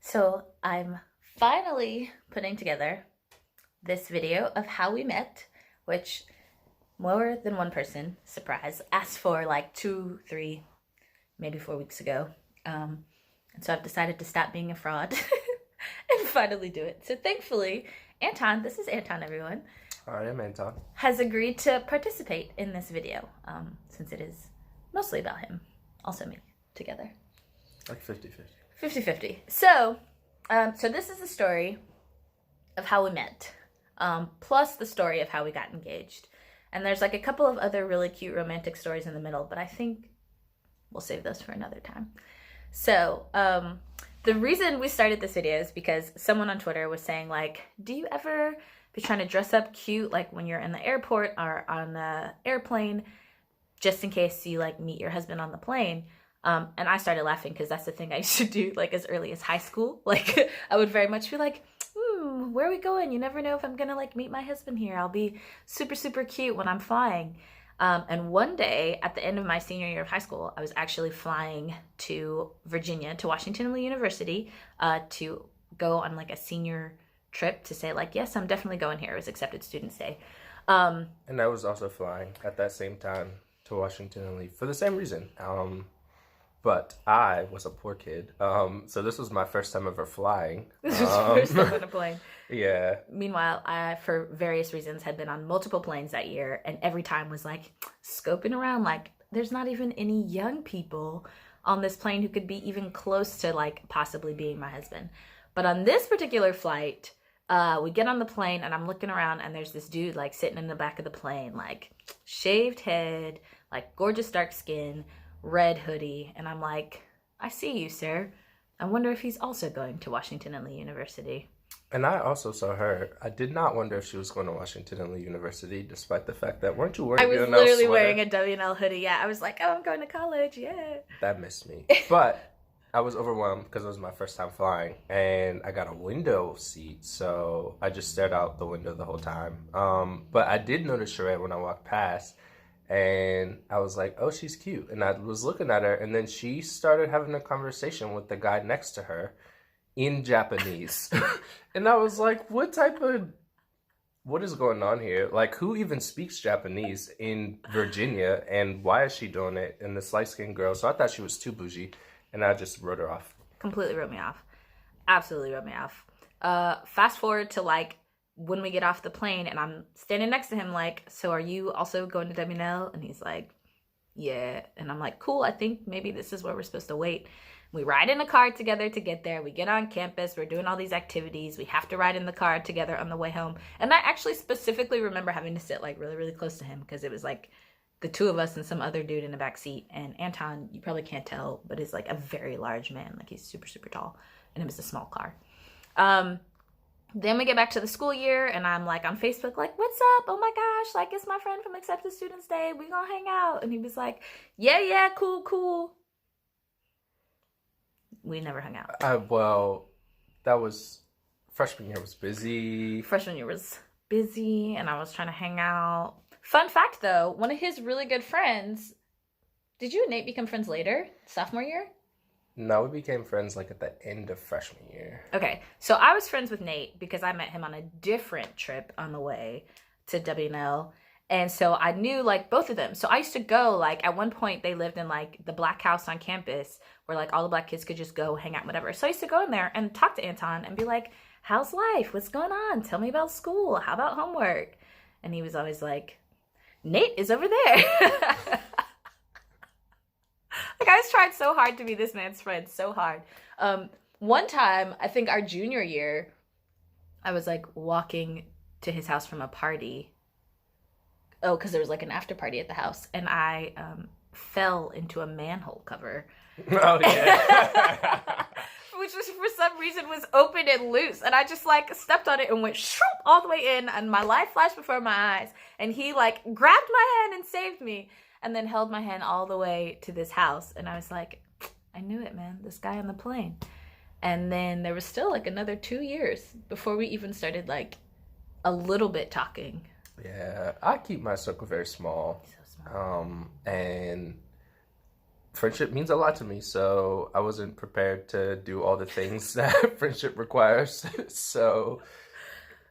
So I'm finally putting together this video of how we met, which more than one person, surprise, asked for like 2, 3, maybe 4 weeks ago. And so I've decided to stop being a fraud and finally do it. So thankfully, Anton, this is Anton, everyone, I am Anton. has agreed to participate in this video, since it is mostly about him, also me, together. Like 50-50. 50-50. So this is the story of how we met, plus the story of how we got engaged. And there's like a couple of other really cute romantic stories in the middle, but I think we'll save those for another time. So the reason we started this video is because someone on Twitter was saying, like, do you ever be trying to dress up cute, like when you're in the airport or on the airplane, just in case you like meet your husband on the plane? And I started laughing because that's the thing I used to do like as early as high school. Like I would very much be like, where are we going? You never know if I'm gonna like meet my husband here. I'll be super, super cute when I'm flying. And one day at the end of my senior year of high school, I was actually flying to Virginia, to Washington University, to go on like a senior trip to say like, yes, I'm definitely going here. It was accepted students day. And I was also flying at that same time to Washington and Lee for the same reason. But I was a poor kid. So this was my first time ever flying. This was the first time on a plane. Yeah. Meanwhile, I, for various reasons, had been on multiple planes that year, and every time was like scoping around, like there's not even any young people on this plane who could be even close to like possibly being my husband. But on this particular flight, we get on the plane and I'm looking around and there's this dude like sitting in the back of the plane, like shaved head, like gorgeous dark skin, red hoodie, and I'm like, I see you, sir. I wonder if he's also going to Washington and Lee University. And I also saw her. I did not wonder if she was going to Washington and Lee University, despite the fact that, weren't you wearing I was a literally sweater? wearing a W&L hoodie. Yeah, I was like, oh, I'm going to college. Yeah. That missed me. But I was overwhelmed because it was my first time flying, and I got a window seat, so I just stared out the window the whole time. But I did notice Schereeya when I walked past, and I was like, oh, she's cute. And I was looking at her, and then she started having a conversation with the guy next to her in Japanese. And I was like, what is going on here? Like, who even speaks Japanese in Virginia, and why is she doing it? And this light-skinned girl, so I thought she was too bougie, and I just wrote her off. Completely wrote me off. Absolutely wrote me off. Fast forward to like when we get off the plane and I'm standing next to him like, so are you also going to W&L? And he's like, yeah. And I'm like, cool, I think maybe this is where we're supposed to wait. We ride in a car together to get there. We get on campus. We're doing all these activities. We have to ride in the car together on the way home. And I actually specifically remember having to sit like really, really close to him because it was like the two of us and some other dude in the back seat. And Anton, you probably can't tell, but is like a very large man. Like he's super, super tall. And it was a small car. Then we get back to the school year and I'm like on Facebook, like, what's up? Oh my gosh, like it's my friend from Accepted Students Day. We gonna hang out. And he was like, yeah, cool. We never hung out. Well, that was, freshman year was busy. Freshman year was busy and I was trying to hang out. Fun fact though, one of his really good friends, did you and Nate become friends later? Sophomore year? No, we became friends like at the end of freshman year. Okay, so I was friends with Nate because I met him on a different trip on the way to W&L. And so I knew like both of them. So I used to go, like at one point they lived in like the black house on campus where like all the black kids could just go hang out, whatever. So I used to go in there and talk to Anton and be like, how's life? What's going on? Tell me about school. How about homework? And he was always like, Nate is over there. Like I was trying so hard to be this man's friend, so hard. One time, I think our junior year, I was like walking to his house from a party. Oh, because there was like an after party at the house, and I fell into a manhole cover. Oh yeah. Which was for some reason was open and loose, and I just like stepped on it and went shoop all the way in, and my life flashed before my eyes, and he like grabbed my hand and saved me. And then held my hand all the way to this house. And I was like, I knew it, man. This guy on the plane. And then there was still like another 2 years before we even started like a little bit talking. Yeah, I keep my circle very small. So small. And friendship means a lot to me, so I wasn't prepared to do all the things that friendship requires. So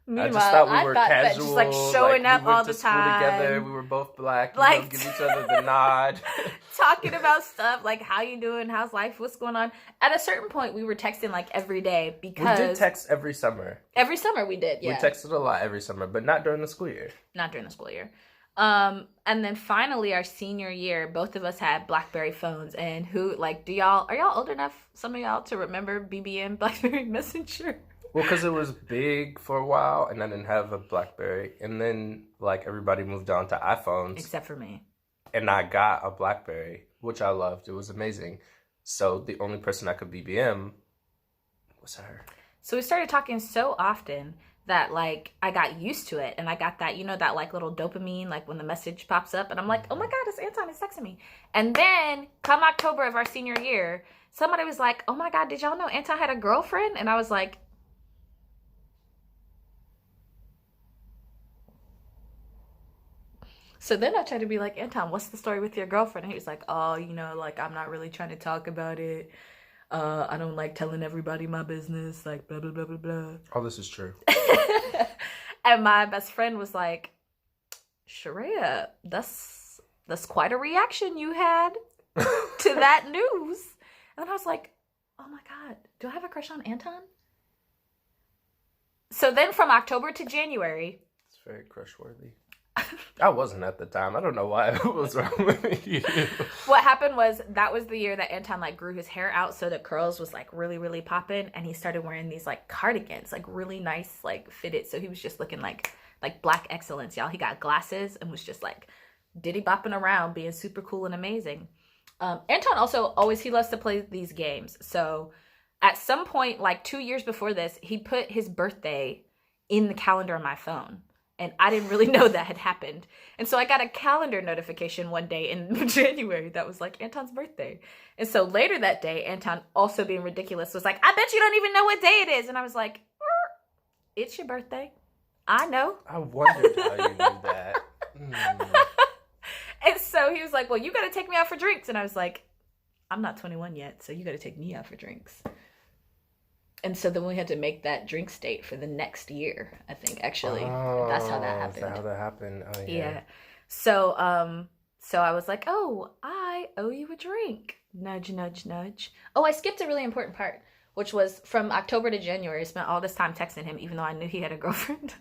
I just Meanwhile, thought we I were thought that casual, just like showing like up we went all to the school together. time, We were both black, like give each other the nod. talking about stuff like how you doing, how's life, what's going on. At a certain point, we were texting like every day because We did text every summer. every summer we did. Yeah, We texted a lot every summer, but not during the school year. not during the school year. And then finally our senior year, both of us had BlackBerry phones. And who, like, are y'all old enough, some of y'all, to remember BBM, BlackBerry Messenger? Well, because it was big for a while, and I didn't have a BlackBerry, and then like everybody moved on to iPhones, Except for me. and I got a BlackBerry, which I loved. It was amazing. So the only person I could BBM was her. So we started talking so often that like I got used to it, and I got that, that like little dopamine, like when the message pops up and I'm like, oh my God, it's Anton, he's texting me. And then come October of our senior year, somebody was like, oh my God, did y'all know Anton had a girlfriend? And I was like, so then I tried to be like, Anton, what's the story with your girlfriend? And he was like, oh, like I'm not really trying to talk about it. I don't like telling everybody my business, like blah, blah, blah, blah, blah. Oh, this is true. And my best friend was like, Schereeya, that's quite a reaction you had to that news. And I was like, oh my God, do I have a crush on Anton? So then from October to January. It's very crush-worthy. I wasn't at the time. I don't know why it was wrong with you. What happened was that was the year that Anton like grew his hair out so the curls was like really, really popping, and he started wearing these like cardigans, like really nice, like fitted. So he was just looking like black excellence, y'all. He got glasses and was just like diddy bopping around, being super cool and amazing. Anton also he loves to play these games. So at some point, like 2 years before this, he put his birthday in the calendar on my phone. And I didn't really know that had happened. And so I got a calendar notification one day in January that was like Anton's birthday. And so later that day, Anton, also being ridiculous, was like, I bet you don't even know what day it is. And I was like, it's your birthday. I know. I wondered how you knew that. And so he was like, well, you got to take me out for drinks. And I was like, I'm not 21 yet, so you got to take me out for drinks. And so then we had to make that drink date for the next year, I think, actually. That's how that happened. That's how that happened. Oh, yeah. Yeah. So I was like, oh, I owe you a drink. Nudge, nudge, nudge. Oh, I skipped a really important part, which was from October to January. I spent all this time texting him, even though I knew he had a girlfriend.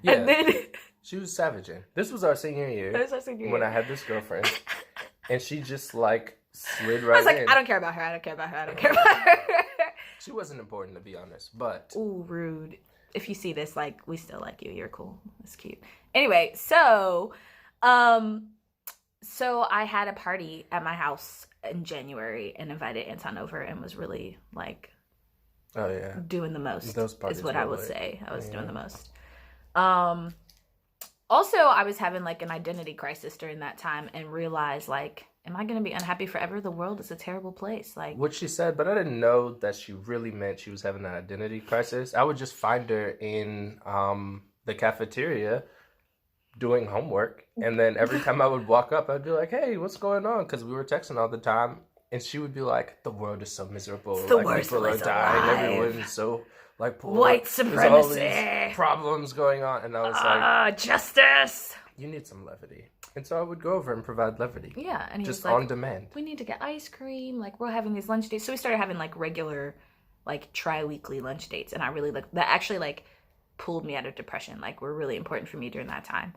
Yeah. And then She was savaging. This was our senior year. that was our senior when year. I had this girlfriend. And she just like slid right I was like, in. I don't care about her. I don't care about her. I don't care about her. She wasn't important, to be honest, but... Ooh, rude. If you see this, like, we still like you. You're cool. It's cute. Anyway, so I had a party at my house in January and invited Anton over and was really, like... Oh, yeah. Doing the most. Those parties is what were I would lit. say. I was Yeah. doing the most. Also, I was having, like, an identity crisis during that time and realized, like... Am I going to be unhappy forever? The world is a terrible place. Like What she said, but I didn't know that she really meant she was having an identity crisis. I would just find her in the cafeteria doing homework. And then every time I would walk up, I'd be like, hey, what's going on? Because we were texting all the time. And she would be like, the world is so miserable. It's the like, worst people are place dying. alive. Everyone's so like poor. White There's all supremacy. these problems going on. And I was like, justice. you need some levity. And so I would go over and provide levity. Yeah, and he Just was like, on demand. we need to get ice cream. Like, we're having these lunch dates. So we started having, like, regular, like, tri-weekly lunch dates. And I really, like, that actually, like, pulled me out of depression. Like, were really important for me during that time.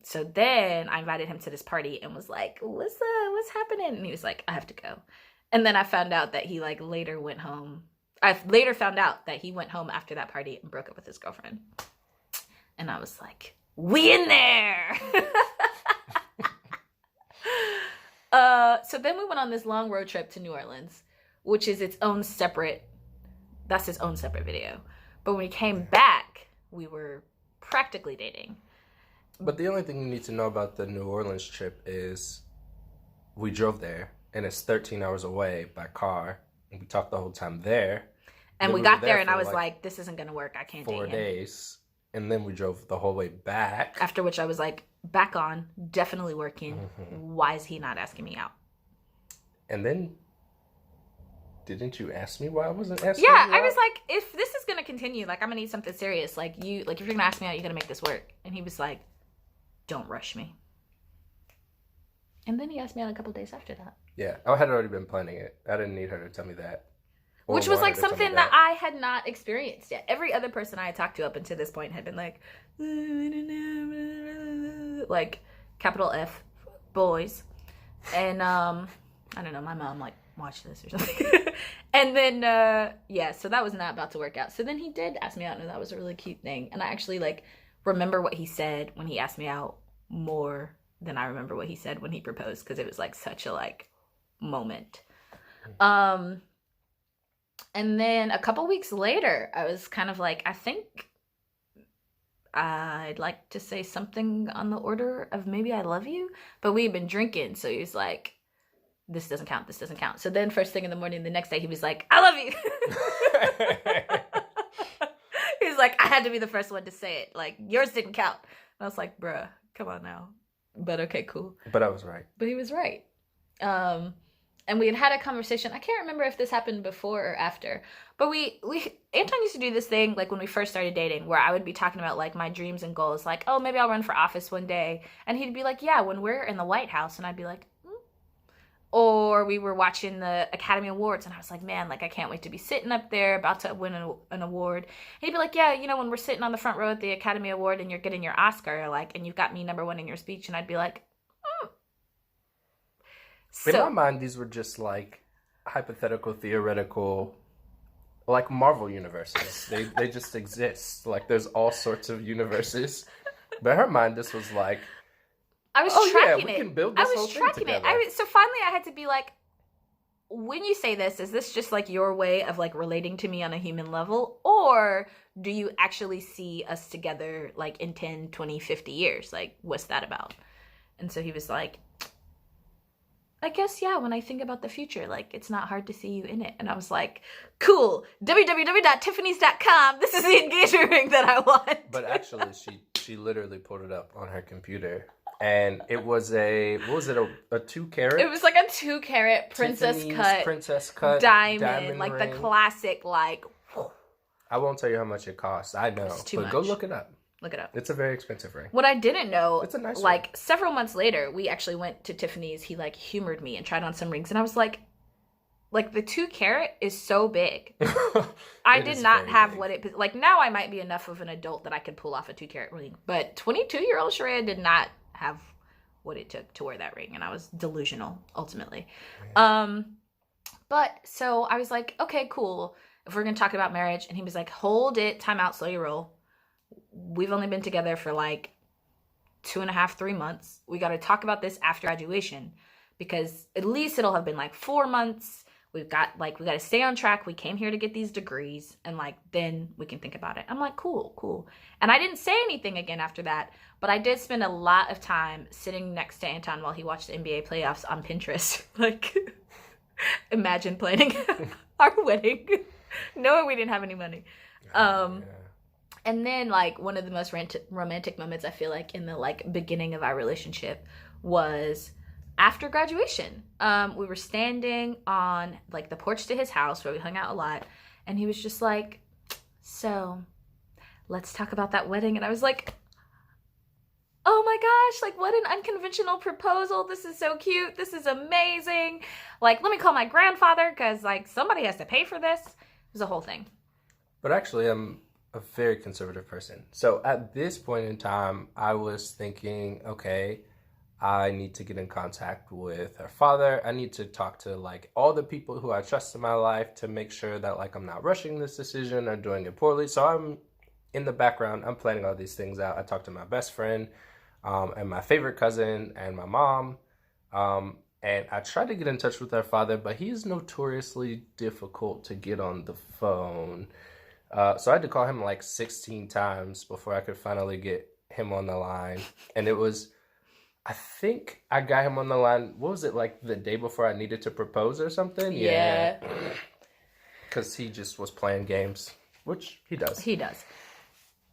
So then I invited him to this party and was like, what's happening? And he was like, I have to go. And then I found out that he, like, later went home. I later found out that he went home after that party and broke up with his girlfriend. And I was like, we in there! So then we went on this long road trip to New Orleans, which is its own separate video. But when we came back, we were practically dating. But the only thing you need to know about the New Orleans trip is we drove there, and it's 13 hours away by car, and we talked the whole time there. And Then we were got there, and for I was like, this isn't going to work. I can't date 4 him. days. And then we drove the whole way back. After which I was like, back on, definitely working. Mm-hmm. Why is he not asking me out? And then, didn't you ask me why I wasn't asking Yeah, you I out? was like, if this is gonna continue, like, I'm gonna need something serious. Like, if you're gonna ask me out, you gotta make this work. And he was like, don't rush me. And then he asked me out a couple days after that. Yeah, I had already been planning it. I didn't need her to tell me that. Or Which was want her like to tell me something that I had not experienced yet. Every other person I had talked to up until this point had been like, like, capital F, boys. And, I don't know, my mom, like, watched this or something. And then, yeah, so that was not about to work out. So then he did ask me out, and that was a really cute thing. And I actually, like, remember what he said when he asked me out more than I remember what he said when he proposed, because it was, like, such a, like, moment. And then a couple weeks later, I was kind of like, I think I'd like to say something on the order of maybe I love you. But we had been drinking, so he was like, this doesn't count, this doesn't count. So then first thing in the morning, the next day, he was like, I love you. He was like, I had to be the first one to say it. Like, yours didn't count. And I was like, bruh, come on now. But okay, cool. But I was right. But he was right. And we had a conversation. I can't remember if this happened before or after. But Anton used to do this thing, like, when we first started dating, where I would be talking about, like, my dreams and goals. Like, oh, maybe I'll run for office one day. And he'd be like, yeah, when we're in the White House. And I'd be like, Or we were watching the Academy Awards, and I was like, man, like, I can't wait to be sitting up there about to win an award. And he'd be like, yeah, you know, when we're sitting on the front row at the Academy Award and you're getting your Oscar, like, and you've got me number 1 in your speech. And I'd be like, In my mind, these were just, like, hypothetical, theoretical, like, Marvel universes. They just exist. Like, there's all sorts of universes. But in her mind, this was like, I was tracking it. Can build this I whole was thing tracking it. together. So finally I had to be like, when you say this, is this just like your way of like relating to me on a human level? Or do you actually see us together like in 10, 20, 50 years? Like, what's that about? And so he was like, I guess, yeah, when I think about the future, like, it's not hard to see you in it. And I was like, cool, www.tiffany's.com. This is the engagement ring that I want. But actually, she literally pulled it up on her computer. And it was a 2-carat? It was like a 2-carat princess cut diamond like ring. the classic, like. I won't tell you how much it costs. I know, It's too but go much. Look it up. Look it up. It's a very expensive ring. What I didn't know, It's a nice like ring. several months later, we actually went to Tiffany's. He like humored me and tried on some rings, and I was like the 2-carat is so big. I did not have what it like. Now I might be enough of an adult that I could pull off a 2-carat ring, but 22-year-old Schereeya did not have what it took to wear that ring, and I was delusional ultimately. Yeah. But so I was like, okay, cool. If we're gonna talk about marriage, and he was like, hold it, time out, slow your roll. We've only been together for like 2.5, 3 months. We got to talk about this after graduation, because at least it'll have been like 4 months. We got to stay on track. We came here to get these degrees, and like then we can think about it. I'm like, cool. And I didn't say anything again after that, but I did spend a lot of time sitting next to Anton while he watched the NBA playoffs on Pinterest. Like, imagine planning our wedding, knowing we didn't have any money. Yeah. And then, like, one of the most romantic moments, I feel like, in the, like, beginning of our relationship was after graduation. We were standing on, like, the porch to his house where we hung out a lot. And he was just like, so, let's talk about that wedding. And I was like, oh my gosh, like, what an unconventional proposal. This is so cute. This is amazing. Like, let me call my grandfather because, like, somebody has to pay for this. It was a whole thing. But actually, I'm a very conservative person. So at this point in time, I was thinking, okay, I need to get in contact with her father. I need to talk to like all the people who I trust in my life to make sure that like I'm not rushing this decision or doing it poorly. So I'm in the background, I'm planning all these things out. I talked to my best friend and my favorite cousin and my mom. And I tried to get in touch with her father, but he's notoriously difficult to get on the phone. So I had to call him like 16 times before I could finally get him on the line. And it was, I think I got him on the line, what was it, like the day before I needed to propose or something? Yeah. Because he just was playing games, which he does. He does.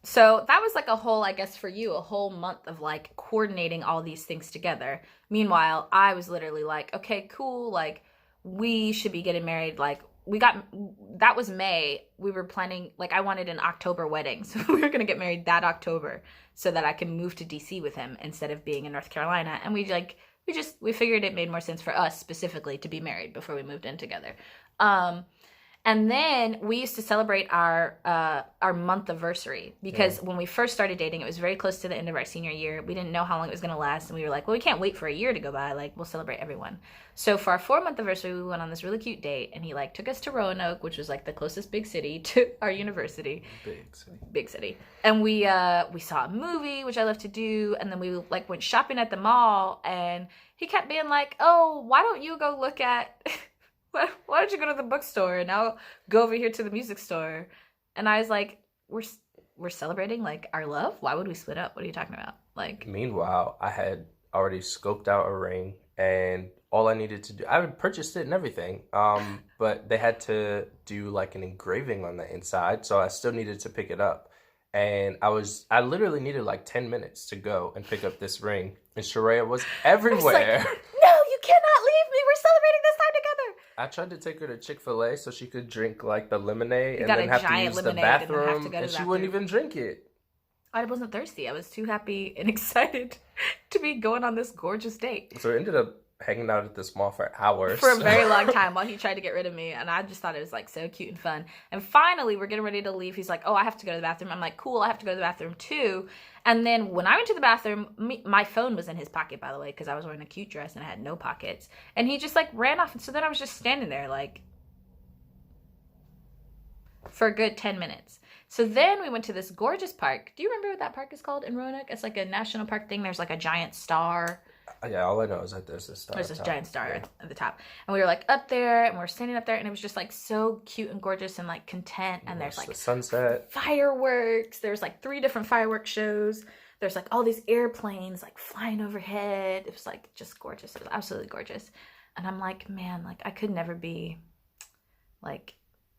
So that was like a whole, I guess for you, a whole month of like coordinating all these things together. Meanwhile, I was literally like, okay, cool. Like, we should be getting married. Like, that was May. We were planning, like, I wanted an October wedding. So we were going to get married that October so that I can move to DC with him instead of being in North Carolina. And we figured it made more sense for us specifically to be married before we moved in together. And then we used to celebrate our month anniversary because when we first started dating, it was very close to the end of our senior year. We didn't know how long it was going to last. And we were like, well, we can't wait for a year to go by. Like, we'll celebrate everyone. So for our 4-month anniversary, we went on this really cute date. And he like took us to Roanoke, which was like the closest big city to our university. Big city. And we saw a movie, which I love to do. And then we like went shopping at the mall. And he kept being like, oh, why don't you go look at... Why don't you go to the bookstore and I'll go over here to the music store? And I was like, we're celebrating like our love. Why would we split up? What are you talking about? Like, meanwhile, I had already scoped out a ring, and all I needed to do, I had purchased it and everything. But they had to do like an engraving on the inside, so I still needed to pick it up. And I literally needed like 10 minutes to go and pick up this ring, and Schereeya was everywhere. No, you cannot leave me. We're celebrating this time together. I tried to take her to Chick-fil-A so she could drink like the lemonade and got then a have to giant use the lemonade and then have to bathroom, go to and the she wouldn't bathroom. even drink it. I wasn't thirsty. I was too happy and excited to be going on this gorgeous date. So we ended up hanging out at this mall for hours. For a very long time while he tried to get rid of me. And I just thought it was like so cute and fun. And finally, we're getting ready to leave. He's like, oh, I have to go to the bathroom. I'm like, cool, I have to go to the bathroom too. And then when I went to the bathroom, my phone was in his pocket, by the way, because I was wearing a cute dress and I had no pockets. And he just like ran off. And so then I was just standing there like for a good 10 minutes. So then we went to this gorgeous park. Do you remember what that park is called in Roanoke? It's like a national park thing. There's like a giant star. Yeah, all I know is that there's this star. There's this giant star at the top. And we were like up there and we were standing up there and it was just like so cute and gorgeous and like content. And there's like the sunset, fireworks. There's like 3 different fireworks shows. There's like all these airplanes like flying overhead. It was like just gorgeous. It was absolutely gorgeous. And I'm like, man, like I could never be like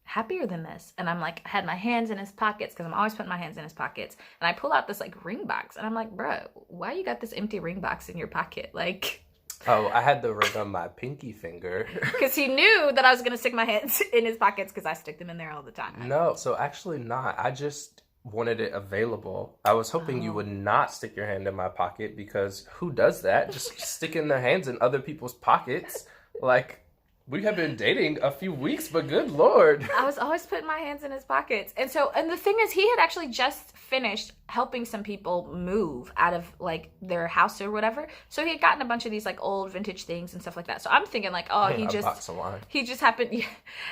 happier than this. And I'm like, I had my hands in his pockets because I'm always putting my hands in his pockets. And I pull out this like ring box and I'm like, bro, why you got this empty ring box in your pocket? Like, oh, I had the ring on my pinky finger. Because he knew that I was going to stick my hands in his pockets because I stick them in there all the time. No, so actually not. I just wanted it available. I was hoping you would not stick your hand in my pocket because who does that? Just sticking their hands in other people's pockets. Like, we have been dating a few weeks, but good Lord. I was always putting my hands in his pockets. And the thing is, he had actually just finished helping some people move out of like their house or whatever. So he had gotten a bunch of these like old vintage things and stuff like that. So I'm thinking like, oh, he just happened. Yeah,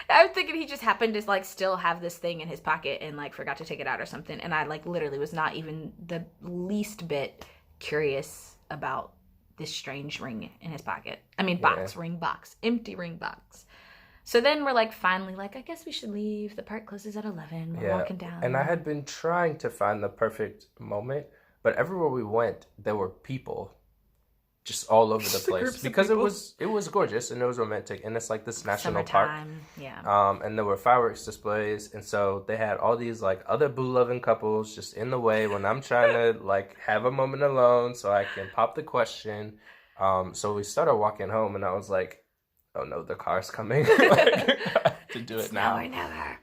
I was thinking he just happened to like still have this thing in his pocket and like forgot to take it out or something. And I like literally was not even the least bit curious about this strange ring in his pocket. I mean, ring box, empty ring box. So then we're like, finally, like, I guess we should leave. The park closes at 11. We're walking down. And I had been trying to find the perfect moment, but everywhere we went, there were people just all over the place because it was gorgeous and it was romantic, and it's like this national park. Yeah. And there were fireworks displays, and so they had all these like other boo loving couples just in the way when I'm trying to like have a moment alone so I can pop the question. So we started walking home, and I was like, oh no, the car's coming. Like, to do it now. Now or never.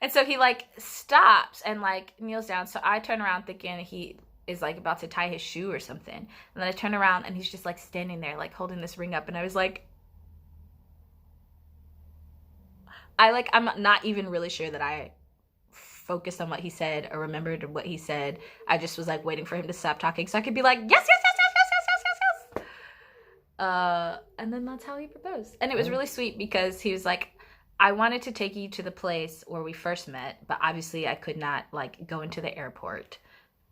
And so he like stops and like kneels down. So I turn around thinking he is like about to tie his shoe or something. And then I turn around and he's just like standing there like holding this ring up. And I was like, I'm not even really sure that I focused on what he said or remembered what he said. I just was like waiting for him to stop talking so I could be like, yes. And then that's how he proposed. And it was really sweet because he was like, I wanted to take you to the place where we first met, but obviously I could not like go into the airport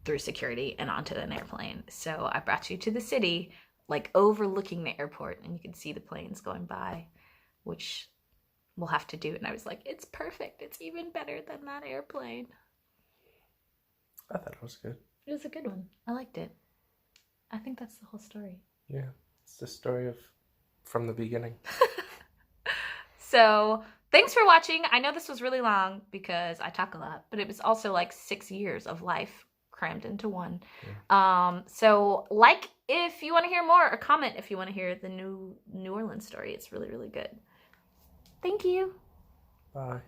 through security and onto an airplane. So I brought you to the city, like overlooking the airport, and you can see the planes going by, which we'll have to do. And I was like, it's perfect. It's even better than that airplane. I thought it was good. It was a good one. I liked it. I think that's the whole story. Yeah. It's the story of from the beginning. So thanks for watching. I know this was really long because I talk a lot, but it was also like 6 years of life crammed into one. Yeah. So like if you want to hear more, or comment if you want to hear the New Orleans story. It's really, really good. Thank you. Bye.